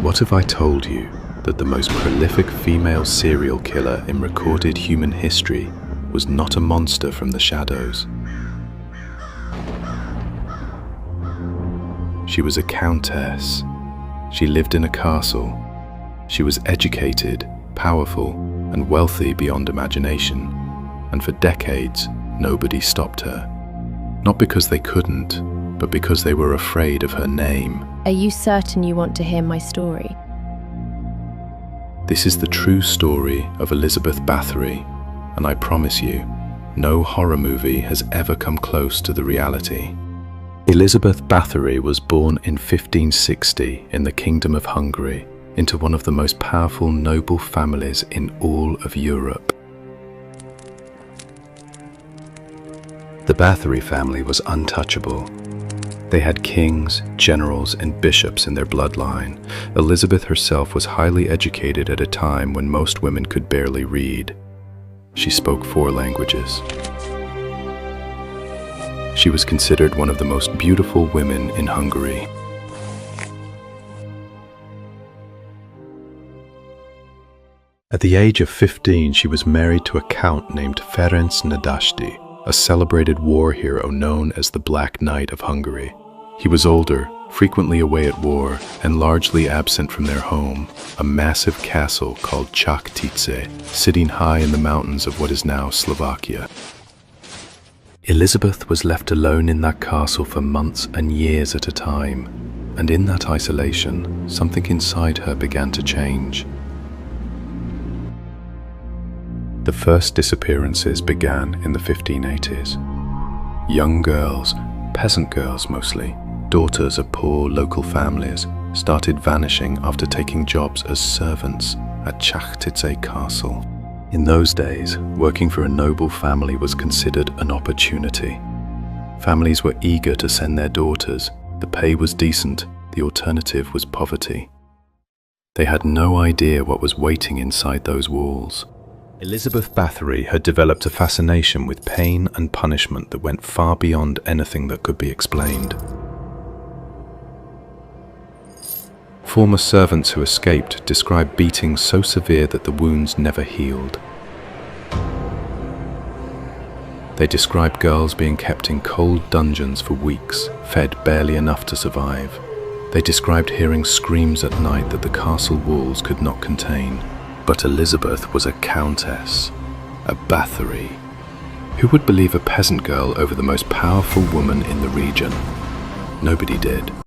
What if I told you that the most prolific female serial killer in recorded human history was not a monster from the shadows? She was a countess. She lived in a castle. She was educated, powerful, and wealthy beyond imagination. And for decades, nobody stopped her. Not because they couldn't, but because they were afraid of her name. Are you certain you want to hear my story? This is the true story of Elizabeth Báthory, and I promise you, no horror movie has ever come close to the reality. Elizabeth Báthory was born in 1560 in the Kingdom of Hungary into one of the most powerful noble families in all of Europe. The Bathory family was untouchable. They had kings, generals, and bishops in their bloodline. Elizabeth herself was highly educated at a time when most women could barely read. She spoke 4 languages. She was considered one of the most beautiful women in Hungary. At the age of 15, she was married to a count named Ferenc Nadasdy, a celebrated war hero known as the Black Knight of Hungary. He was older, frequently away at war, and largely absent from their home, a massive castle called Chachtice, sitting high in the mountains of what is now Slovakia. Elizabeth was left alone in that castle for months and years at a time, and in that isolation, something inside her began to change. The first disappearances began in the 1580s. Young girls, peasant girls mostly, daughters of poor local families, started vanishing after taking jobs as servants at Chachtice Castle. In those days, working for a noble family was considered an opportunity. Families were eager to send their daughters. The pay was decent, the alternative was poverty. They had no idea what was waiting inside those walls. Elizabeth Báthory had developed a fascination with pain and punishment that went far beyond anything that could be explained. Former servants who escaped described beatings so severe that the wounds never healed. They described girls being kept in cold dungeons for weeks, fed barely enough to survive. They described hearing screams at night that the castle walls could not contain. But Elizabeth was a countess, a Bathory. Who would believe a peasant girl over the most powerful woman in the region? Nobody did.